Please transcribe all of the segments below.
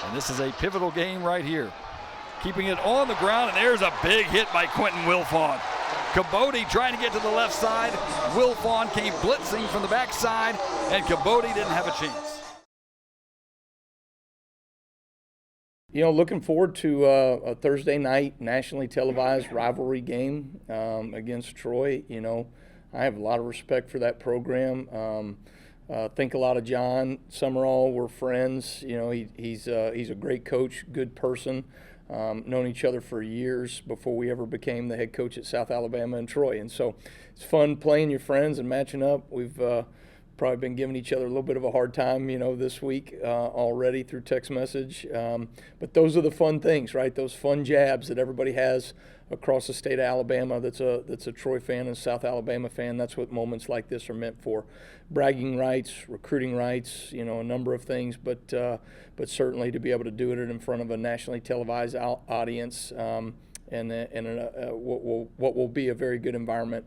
And this is a pivotal game right here. Keeping it on the ground, and there's a big hit by Quentin Wilfon. Cabote trying to get to the left side. Wilfon came blitzing from the backside, and Cabote didn't have a chance. You know, looking forward to a Thursday night nationally televised rivalry game against Troy. You know, I have a lot of respect for that program. Think a lot of John Summerall. We're friends. You know, he's a great coach, good person. Known each other for years before we ever became the head coach at South Alabama and Troy. And so it's fun playing your friends and matching up. We've probably been giving each other a little bit of a hard time, you know, this week already through text message. But those are the fun things, right? Those fun jabs that everybody has across the state of Alabama that's a Troy fan and a South Alabama fan. That's what moments like this are meant for. Bragging rights, recruiting rights, you know, a number of things, but certainly to be able to do it in front of a nationally televised audience and what will be a very good environment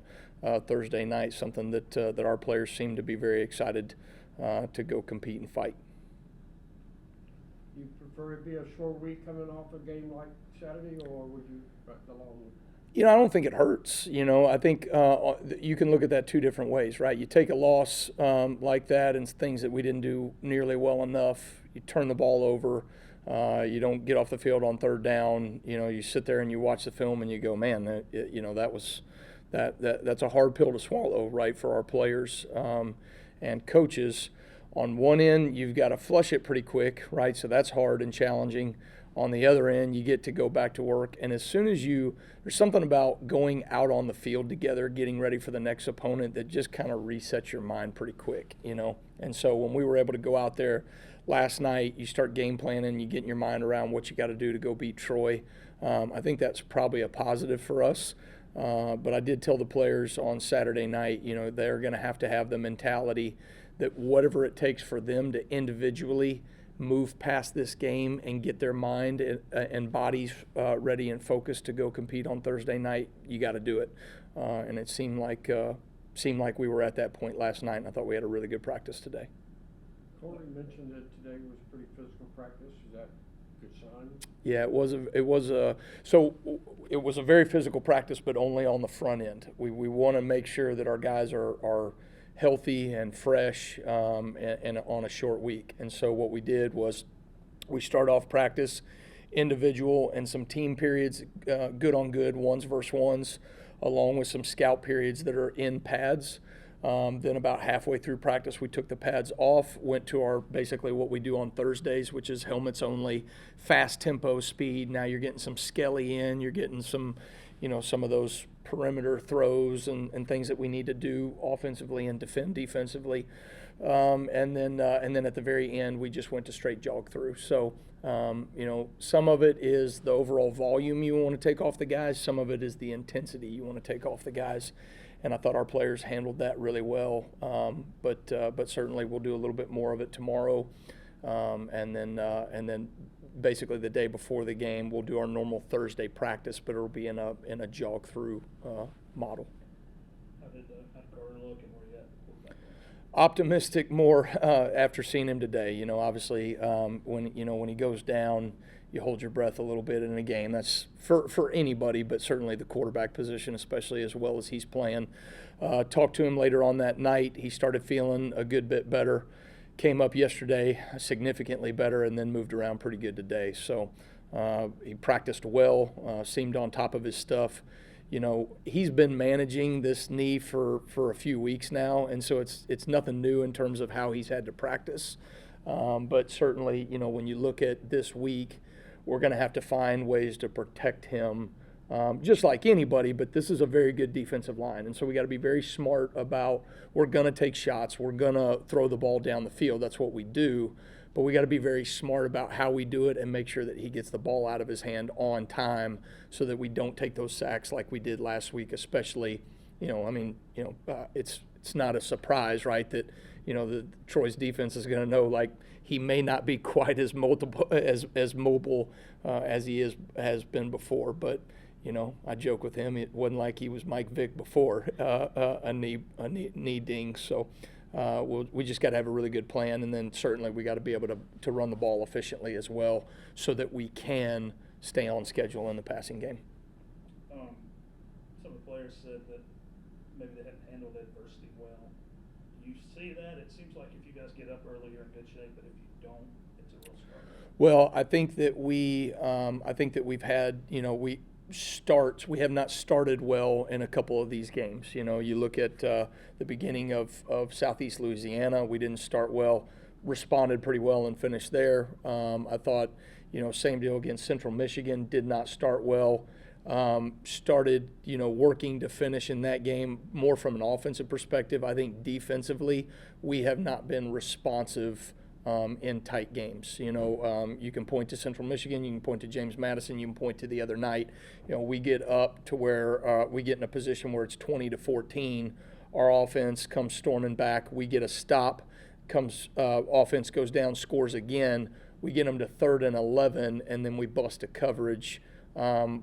Thursday night, something that our players seem to be very excited to go compete and fight. You prefer it be a short week coming off a game like Saturday, or would you like the long week? You know, I don't think it hurts. You know, I think you can look at that two different ways, right? You take a loss like that and things that we didn't do nearly well enough. You turn the ball over. You don't get off the field on third down. You know, you sit there and you watch the film and you go, man, you know, that's a hard pill to swallow, right, for our players and coaches. On one end, you've got to flush it pretty quick, right? So that's hard and challenging. On the other end, you get to go back to work. And as soon as there's something about going out on the field together, getting ready for the next opponent that just kind of resets your mind pretty quick, you know? And so when we were able to go out there last night, you start game planning, you get your mind around what you got to do to go beat Troy. I think that's probably a positive for us. But I did tell the players on Saturday night, you know, they're going to have the mentality that whatever it takes for them to individually move past this game and get their mind and bodies ready and focused to go compete on Thursday night, you got to do it. And it seemed like we were at that point last night, and I thought we had a really good practice today. Coley mentioned that today was pretty physical practice. Is that a good sign? Yeah, it was a very physical practice, but only on the front end. We want to make sure that our guys are healthy and fresh and on a short week. And so what we did was we start off practice individual and some team periods, good on good, ones versus ones, along with some scout periods that are in pads. Then about halfway through practice, we took the pads off, went to our basically what we do on Thursdays, which is helmets only, fast tempo speed. Now you're getting some skelly in, you're getting some, you know, some of those perimeter throws and things that we need to do offensively and defend defensively. And then at the very end, we just went to straight jog through. So, you know, some of it is the overall volume you want to take off the guys. Some of it is the intensity you want to take off the guys. And I thought our players handled that really well. But certainly we'll do a little bit more of it tomorrow. And then basically the day before the game, we'll do our normal Thursday practice, but it'll be in a jog through model. How did Gordon look and where you at? Optimistic more after seeing him today. You know, obviously when he goes down, you hold your breath a little bit in a game. That's for anybody, but certainly the quarterback position, especially as well as he's playing. Talked to him later on that night. He started feeling a good bit better. Came up yesterday significantly better and then moved around pretty good today. So he practiced well, seemed on top of his stuff. You know, he's been managing this knee for a few weeks now, and so it's nothing new in terms of how he's had to practice. But certainly, you know, when you look at this week, we're going to have to find ways to protect him just like anybody, but this is a very good defensive line. And so we got to be very smart about, we're going to take shots, we're going to throw the ball down the field. That's what we do. But we got to be very smart about how we do it and make sure that he gets the ball out of his hand on time so that we don't take those sacks like we did last week, especially, it's not a surprise, right, that, you know, the Troy's defense is going to know, like, he may not be quite as mobile as he has been before. But, you know, I joke with him, it wasn't like he was Mike Vick before a knee ding. So we just got to have a really good plan, and then certainly we got to be able to run the ball efficiently as well, so that we can stay on schedule in the passing game. Some of the players said that maybe they hadn't handled adversity well. Do you see that? It seems like if you guys get up early, you're in good shape, but if you don't, it's a real struggle. Well, I think that we've had, we have not started well in a couple of these games. You look at the beginning of Southeast Louisiana, we didn't start well, responded pretty well and finished there. I thought, same deal against Central Michigan, did not start well. Started, working to finish in that game more from an offensive perspective. I think defensively, we have not been responsive in tight games. You can point to Central Michigan, you can point to James Madison, you can point to the other night. We get up to where we get in a position where it's 20-14. Our offense comes storming back. We get a stop, offense goes down, scores again. We get them to 3rd and 11, and then we bust a coverage,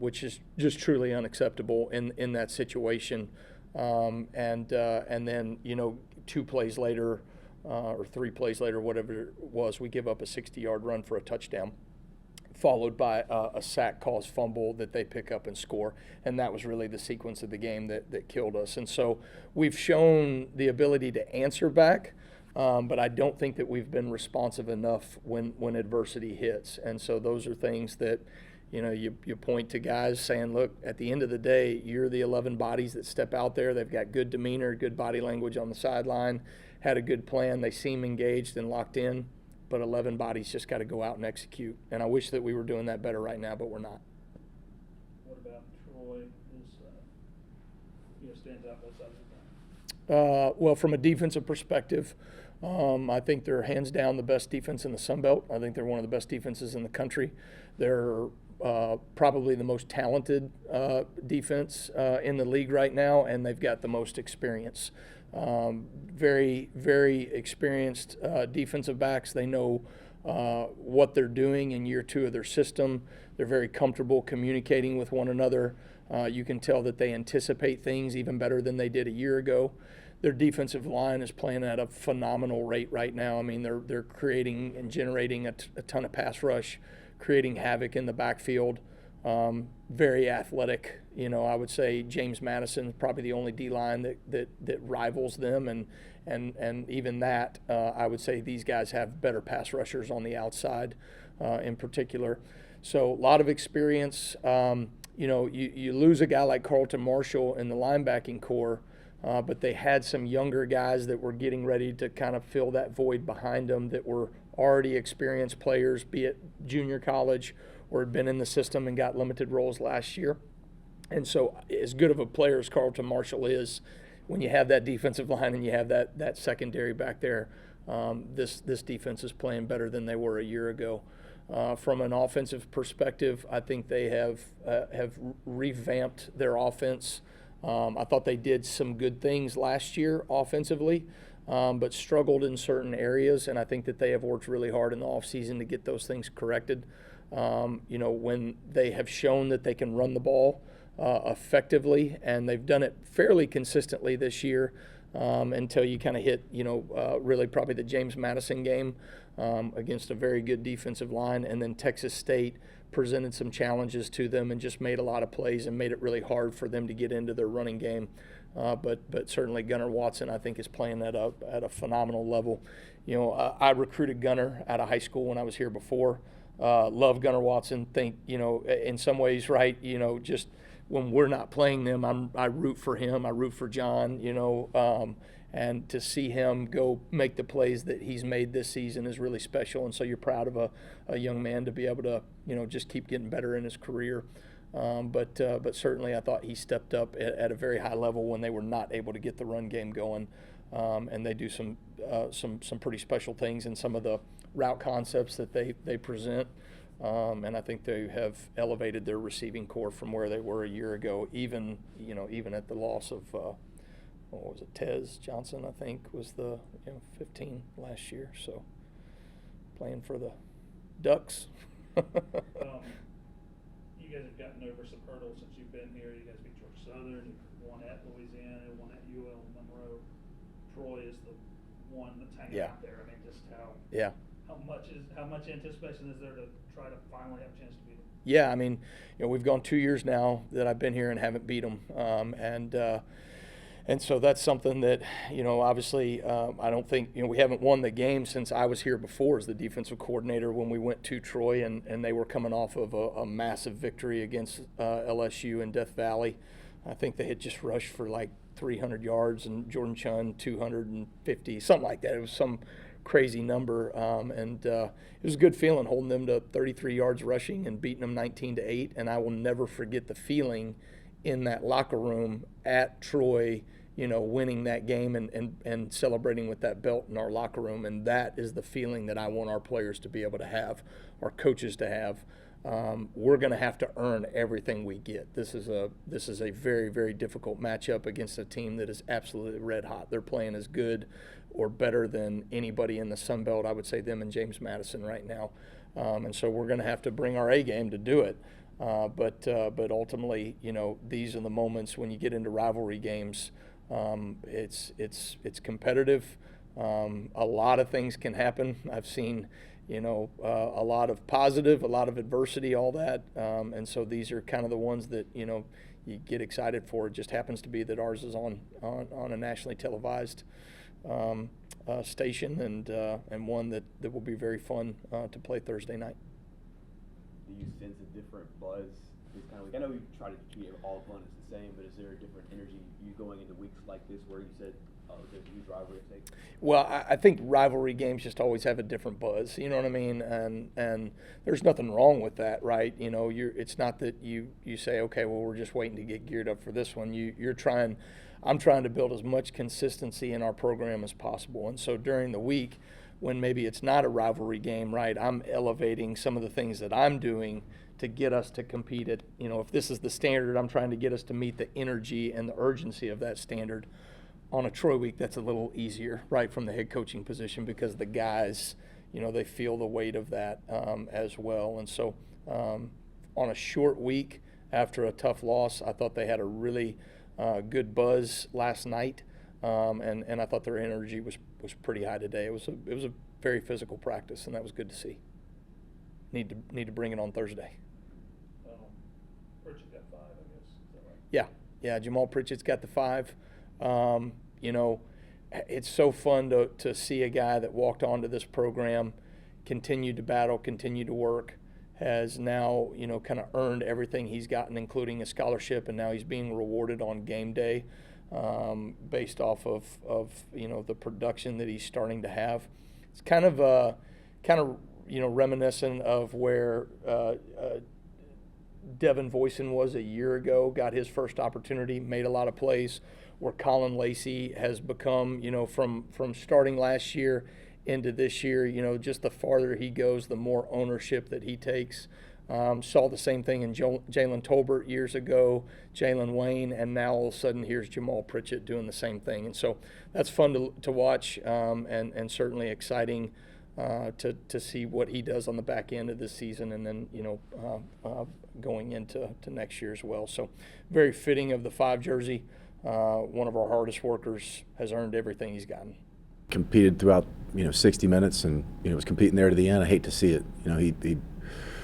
which is just truly unacceptable in that situation. And then 2 plays later, or 3 plays later, whatever it was, we give up a 60-yard run for a touchdown, followed by a sack caused fumble that they pick up and score. And that was really the sequence of the game that killed us. And so we've shown the ability to answer back, but I don't think that we've been responsive enough when adversity hits. And so those are things that, you point to guys saying, look, at the end of the day, you're the 11 bodies that step out there. They've got good demeanor, good body language on the sideline, had a good plan. They seem engaged and locked in, but 11 bodies just got to go out and execute. And I wish that we were doing that better right now, but we're not. What about Troy? Stands out both sides of the ball? Well, from a defensive perspective, I think they're hands down the best defense in the Sun Belt. I think they're one of the best defenses in the country. They're probably the most talented defense in the league right now, and they've got the most experience. Very, very experienced defensive backs. They know what they're doing in year 2 of their system. They're very comfortable communicating with one another. You can tell that they anticipate things even better than they did a year ago. Their defensive line is playing at a phenomenal rate right now. I mean, they're creating and generating a ton of pass rush, creating havoc in the backfield. Very athletic. I would say James Madison is probably the only D-line that rivals them, and even that, I would say these guys have better pass rushers on the outside in particular. So a lot of experience. You lose a guy like Carlton Marshall in the linebacking core, but they had some younger guys that were getting ready to kind of fill that void behind them that were already experienced players, be it junior college or had been in the system and got limited roles last year. And so as good of a player as Carlton Marshall is, when you have that defensive line and you have that secondary back there, this defense is playing better than they were a year ago. From an offensive perspective, I think they have revamped their offense. I thought they did some good things last year offensively, but struggled in certain areas, and I think that they have worked really hard in the offseason to get those things corrected. When they have shown that they can run the ball effectively, and they've done it fairly consistently this year until you kind of hit, really probably the James Madison game against a very good defensive line, and then Texas State presented some challenges to them and just made a lot of plays and made it really hard for them to get into their running game. But certainly Gunnar Watson, I think, is playing at a phenomenal level. I recruited Gunnar out of high school when I was here before. Love Gunnar Watson. Think, in some ways, right, just when we're not playing them, I root for him. I root for John, and to see him go make the plays that he's made this season is really special. And so you're proud of a young man to be able to, just keep getting better in his career. But certainly I thought he stepped up at a very high level when they were not able to get the run game going. And they do some pretty special things in some of the route concepts that they present. And I think they have elevated their receiving core from where they were a year ago, even at the loss of, what was it, Tez Johnson, I think, was the 15 last year. So playing for the Ducks. You guys have gotten over some hurdles since you've been here. You guys beat Georgia Southern, you won at Louisiana, won at UL Monroe. Troy is the one that's hanging Yeah. out there. I mean, just Yeah. how much anticipation is there to try to finally have a chance to beat them? Yeah, I mean, we've gone 2 years now that I've been here and haven't beat them, and so that's something that, obviously, I don't think, we haven't won the game since I was here before as the defensive coordinator when we went to Troy, and they were coming off of a massive victory against LSU in Death Valley. I think they had just rushed for like 300 yards and Jordan Chun 250, something like that. It was some crazy number, and it was a good feeling holding them to 33 yards rushing and beating them 19-8. And I will never forget the feeling in that locker room at Troy, winning that game and celebrating with that belt in our locker room. And that is the feeling that I want our players to be able to have, our coaches to have. We're going to have to earn everything we get. This is a very, very difficult matchup against a team that is absolutely red hot. They're playing as good or better than anybody in the Sun Belt. I would say them and James Madison right now. And so we're going to have to bring our A game to do it. But ultimately, these are the moments when you get into rivalry games. It's competitive. A lot of things can happen. I've seen, a lot of positive, a lot of adversity, all that. And so these are kind of the ones that, you get excited for. It just happens to be that ours is on a nationally televised station and one that will be very fun to play Thursday night. Do you sense a different buzz this kind of week? I know we try to keep all opponents the same, but is there a different energy you going into weeks like this where you said, oh, there's a huge rivalry at stake? Well, I think rivalry games just always have a different buzz. You know what I mean? And there's nothing wrong with that, right? It's not that you say, okay, well, we're just waiting to get geared up for this one. I'm trying to build as much consistency in our program as possible. And so during the week, when maybe it's not a rivalry game, right, I'm elevating some of the things that I'm doing to get us to compete at, if this is the standard, I'm trying to get us to meet the energy and the urgency of that standard. On a Troy week, that's a little easier, right, from the head coaching position because the guys, they feel the weight of that as well. And so on a short week after a tough loss, I thought they had a really good buzz last night, and I thought their energy was pretty high today. It was a very physical practice, and that was good to see. Need to bring it on Thursday. Pritchett got 5, I guess. Is that right? Yeah. Jamal Pritchett's got the 5. It's so fun to see a guy that walked onto this program, continued to battle, continued to work, has now, kind of earned everything he's gotten, including a scholarship, and now he's being rewarded on game day based off of the production that he's starting to have. It's kind of reminiscent of where Devin Voisin was a year ago, got his first opportunity, made a lot of plays, where Colin Lacey has become, from starting last year into this year, just the farther he goes, the more ownership that he takes. Saw the same thing in Jalen Tolbert years ago, Jalen Wayne, and now all of a sudden here's Jamal Pritchett doing the same thing. And so that's fun to watch and certainly exciting to see what he does on the back end of this season and then, going into next year as well. So very fitting of the 5 jersey. One of our hardest workers has earned everything he's gotten. Competed throughout 60 minutes and was competing there to the end. I hate to see it. He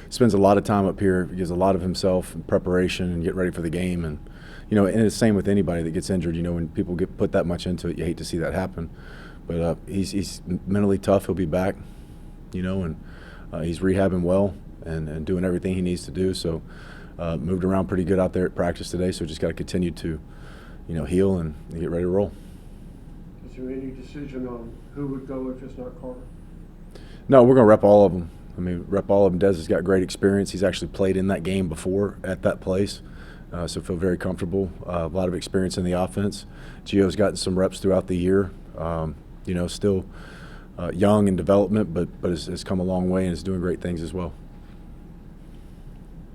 spends a lot of time up here. He gives a lot of himself in preparation and get ready for the game. And and it's the same with anybody that gets injured. When people get put that much into it, you hate to see that happen. But he's mentally tough. He'll be back. And he's rehabbing well and doing everything he needs to do. So moved around pretty good out there at practice today. So just got to continue to heal and get ready to roll. Is there any decision on who would go if it's not Carter? No, we're going to rep all of them. Rep all of them. Dez has got great experience. He's actually played in that game before at that place, so feel very comfortable. A lot of experience in the offense. Gio's gotten some reps throughout the year. Still young in development, but has come a long way and is doing great things as well.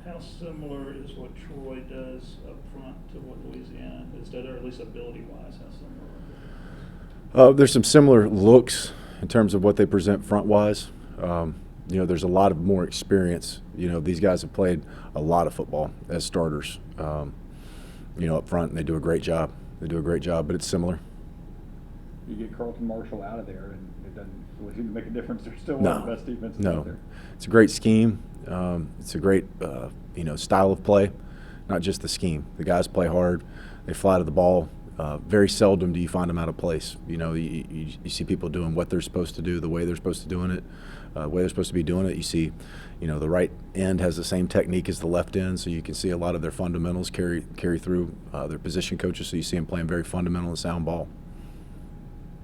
How similar is what Troy does up front to what Louisiana is, or at least ability-wise? How similar? There's some similar looks in terms of what they present front-wise. There's a lot of more experience. These guys have played a lot of football as starters, up front, and they do a great job. But it's similar. you get Carlton Marshall out of there, and it doesn't seem to make a difference. They're still No. one of the best defenses No. out there. It's a great scheme. It's a great, style of play, not just the scheme. The guys play hard. They fly to the ball. Very seldom do you find them out of place. You see people doing what they're supposed to do, the way they're supposed to doing it, the way they're supposed to be doing it. You see, the right end has the same technique as the left end, so you can see a lot of their fundamentals carry through their position coaches. So you see them playing very fundamental and sound ball.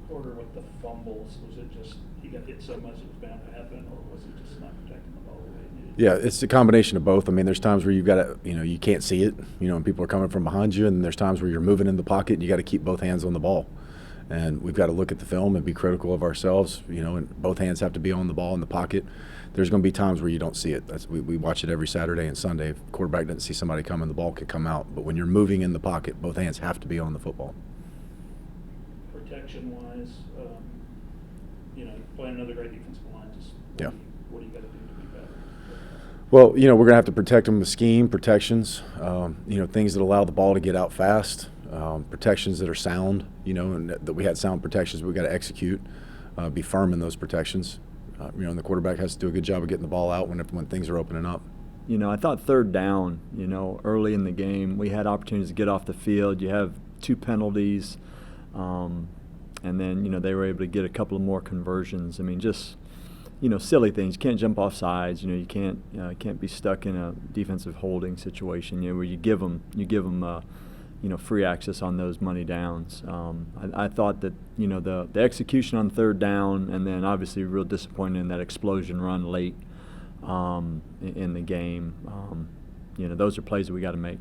Quarter with the fumbles, was it just he got hit so much it was bound to happen, or was it just not protecting the ball the way it needed? Yeah, it's a combination of both. I mean, there's times where you've got to, you can't see it, and people are coming from behind you, and there's times where you're moving in the pocket and you got to keep both hands on the ball. And we've got to look at the film and be critical of ourselves, and both hands have to be on the ball in the pocket. There's going to be times where you don't see it. We watch it every Saturday and Sunday. If the quarterback doesn't see somebody coming, the ball can come out. But when you're moving in the pocket, both hands have to be on the football. Protection-wise, playing another great defensive line, just Yeah. what do you got to do to be better? Well, we're going to have to protect them with scheme, protections, things that allow the ball to get out fast, protections that are sound, and that we had sound protections we've got to execute, be firm in those protections. And the quarterback has to do a good job of getting the ball out when things are opening up. I thought third down, early in the game, we had opportunities to get off the field. You have 2 penalties, and then, they were able to get a couple of more conversions. I mean, just, silly things. You can't jump off sides. You can't be stuck in a defensive holding situation, where you give them free access on those money downs. I thought that, the execution on third down, and then obviously real disappointed in that explosion run late in the game. Those are plays that we got to make.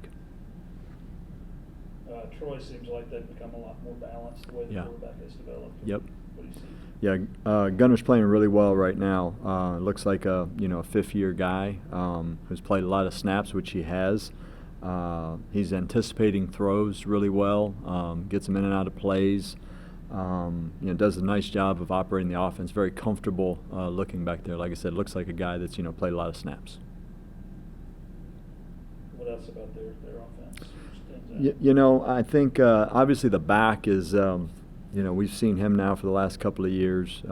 Troy seems like they've become a lot more balanced the way the quarterback has developed. Yep. What do you see? Yeah, Gunner's playing really well right now. Looks like a fifth-year guy who's played a lot of snaps, which he has. He's anticipating throws really well. Gets them in and out of plays. Does a nice job of operating the offense. Very comfortable looking back there. Like I said, looks like a guy that's played a lot of snaps. What else about their offense stands out? I think obviously the back is. We've seen him now for the last couple of years.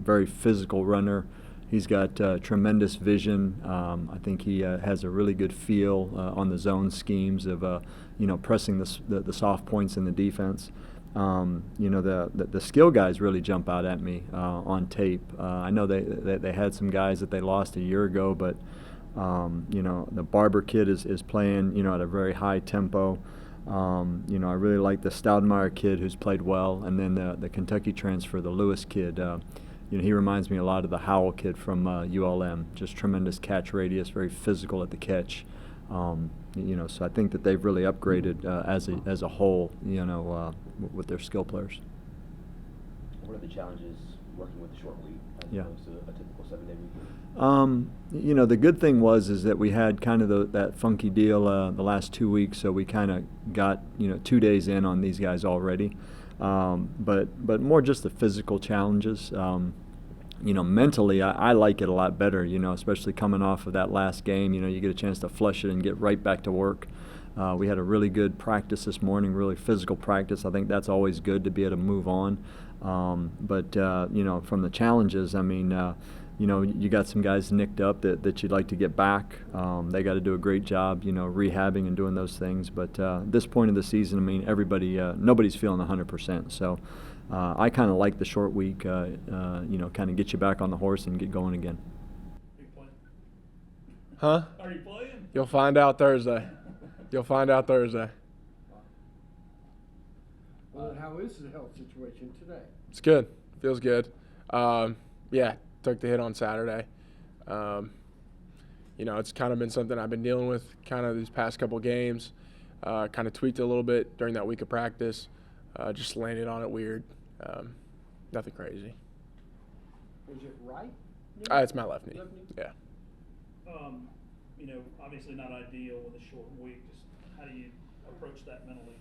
Very physical runner. He's got tremendous vision. I think he has a really good feel on the zone schemes of, pressing the soft points in the defense. The skill guys really jump out at me on tape. I know they had some guys that they lost a year ago, but the Barber kid is playing at a very high tempo. I really like the Stoudemire kid who's played well, and then the Kentucky transfer, the Lewis kid. He reminds me a lot of the Howell kid from ULM. Just tremendous catch radius, very physical at the catch. So I think that they've really upgraded as a whole. With their skill players. What are the challenges working with the short week as opposed to a typical 7-day week? The good thing is that we had kind of that funky deal the last 2 weeks, so we kind of got 2 days in on these guys already. But more just the physical challenges. Mentally, I like it a lot better. Especially coming off of that last game. You get a chance to flush it and get right back to work. We had a really good practice this morning, really physical practice. I think that's always good to be able to move on. But from the challenges, you got some guys nicked up that you'd like to get back. They got to do a great job, rehabbing and doing those things. But at this point of the season, everybody, nobody's feeling 100%. So I kind of like the short week, kind of get you back on the horse and get going again. Are you playing? Huh? Are you playing? You'll find out Thursday. You'll find out Thursday. Well, how is the health situation today? It's good. Feels good. Took the hit on Saturday. It's kind of been something I've been dealing with kind of these past couple games. Kind of tweaked a little bit during that week of practice. Just landed on it weird. Nothing crazy. Is it right? It's my left knee. Yeah. Obviously not ideal with a short week. Just how do you approach that mentally?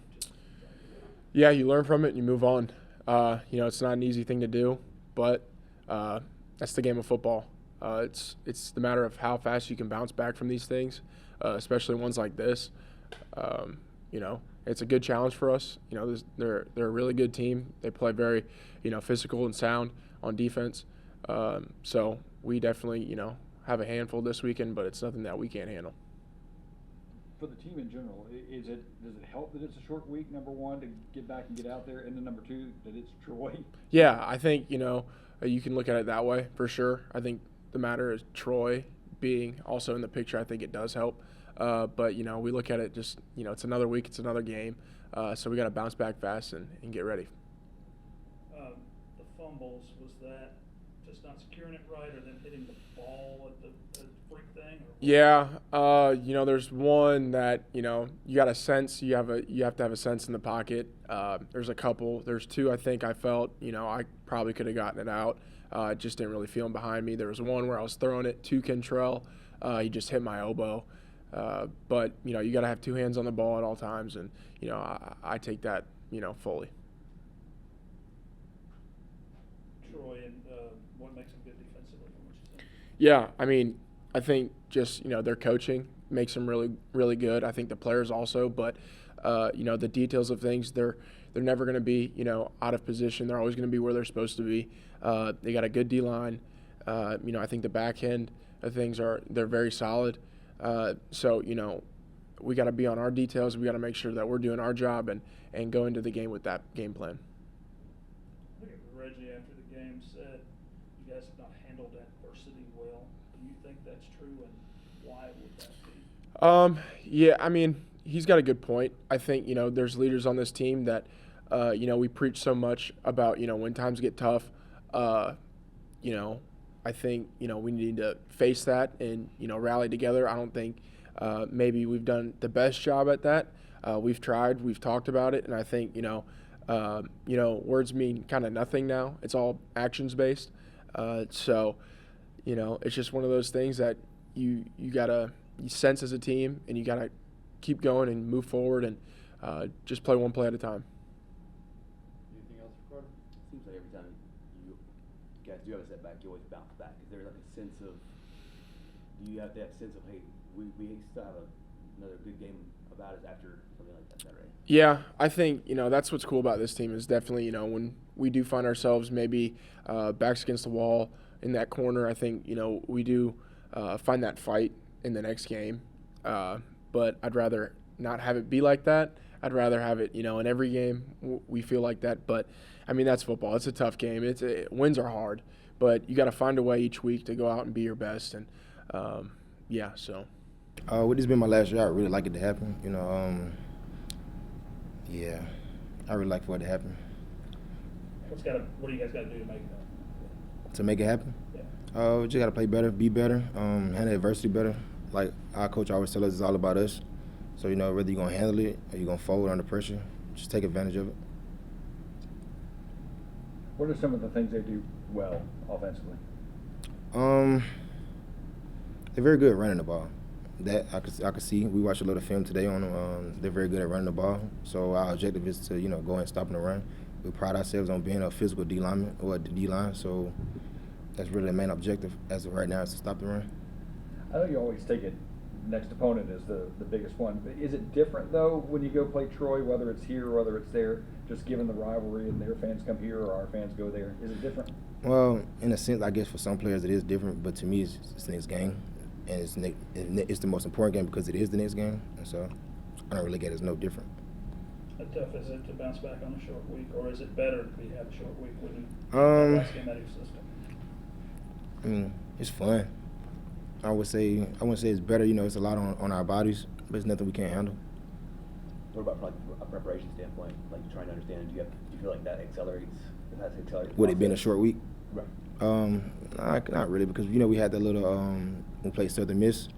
Yeah, you learn from it and you move on. It's not an easy thing to do, but that's the game of football. It's the matter of how fast you can bounce back from these things, especially ones like this. it's a good challenge for us. They're a really good team. They play very, physical and sound on defense. So we definitely, have a handful this weekend, but it's nothing that we can't handle. For the team in general, does it help that it's a short week, number one, to get back and get out there, and then number two, that it's Troy? Yeah, I think, you can look at it that way for sure. I think the matter is Troy being also in the picture. I think it does help. But, we look at it just, it's another week, it's another game. So we got to bounce back fast and get ready. The fumbles, was that just not securing it right or then hitting the ball at the freak thing? Or Yeah, there's one that, you got a sense, you have to have a sense in the pocket. There's a couple. There's two I think I felt, I probably could have gotten it out. Just didn't really feel him behind me. There was one where I was throwing it to Kentrell. He just hit my elbow. But, you got to have two hands on the ball at all times, and, I take that, fully. Troy, and what makes them good defensively from what you said? Yeah, I think just, their coaching makes them really, really good. I think the players also, but, the details of things, they're never going to be, out of position. They're always going to be where they're supposed to be. They got a good D-line. I think the back end of things they're very solid. So, we got to be on our details. We got to make sure that we're doing our job and go into the game with that game plan. I think Reggie after the game said you guys have not handled adversity well. Do you think that's true, and why would that be? Yeah, he's got a good point. I think, there's leaders on this team that, we preach so much about, when times get tough, I think, we need to face that and, rally together. I don't think maybe we've done the best job at that. We've tried, we've talked about it, and I think, words mean kind of nothing now. It's all actions based. So, it's just one of those things that you gotta sense as a team, and you gotta keep going and move forward and just play one play at a time. Anything else, Carter? Seems like every time you guys do have a setback, you always bounce back. Is there like a sense of, do you have that sense of, hey, we still have another good game about us after something like that, right? Yeah, I think, that's what's cool about this team is definitely, when we do find ourselves maybe backs against the wall in that corner, I think, we do find that fight in the next game. But I'd rather not have it be like that. I'd rather have it, in every game we feel like that. But, that's football. It's a tough game. Wins are hard. But you got to find a way each week to go out and be your best. And, so. With this being my last year, I really like it to happen. I really like for it to happen. What do you guys got to do to make it happen? To make it happen? Yeah. We just got to play better, be better, handle adversity better. Like our coach always tells us, it's all about us. So, whether you're going to handle it or you're going to fold under pressure, just take advantage of it. What are some of the things they do well offensively? They're very good at running the ball. That I could see. We watched a little film today on them. They're very good at running the ball. So our objective is to, go and stop in the run. We pride ourselves on being a physical D lineman or a D line. So that's really the main objective as of right now is to stop the run. I know you always take it next opponent is the biggest one. But is it different, though, when you go play Troy, whether it's here or whether it's there, just given the rivalry and their fans come here or our fans go there? Is it different? Well, in a sense, I guess for some players it is different, but to me it's the next game. And it's the most important game because it is the next game. And so I don't really get it as no different. How tough is it to bounce back on a short week, or is it better to have a short week when you last game out of your system? It's fun. I wouldn't say it's better. It's a lot on our bodies, but it's nothing we can't handle. What about from a preparation standpoint, like trying to understand? Do you feel like that accelerates? Would it be in a short week? Right. Not really, because we had that little we played Southern Miss.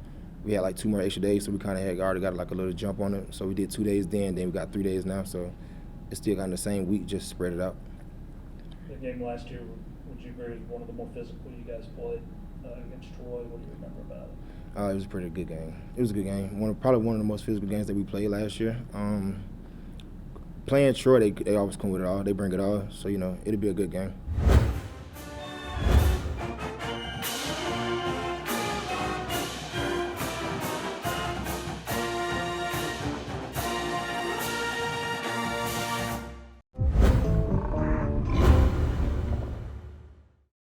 We had like 2 more extra days, so we kind of already got like a little jump on it. So we did 2 days then we got 3 days now. So it's still kind of the same week, just spread it out. The game last year, would you agree, was one of the more physical you guys played against Troy? What do you remember about it? It was a pretty good game. It was a good game. Probably one of the most physical games that we played last year. Playing Troy, they always come with it all. They bring it all. So, it'll be a good game.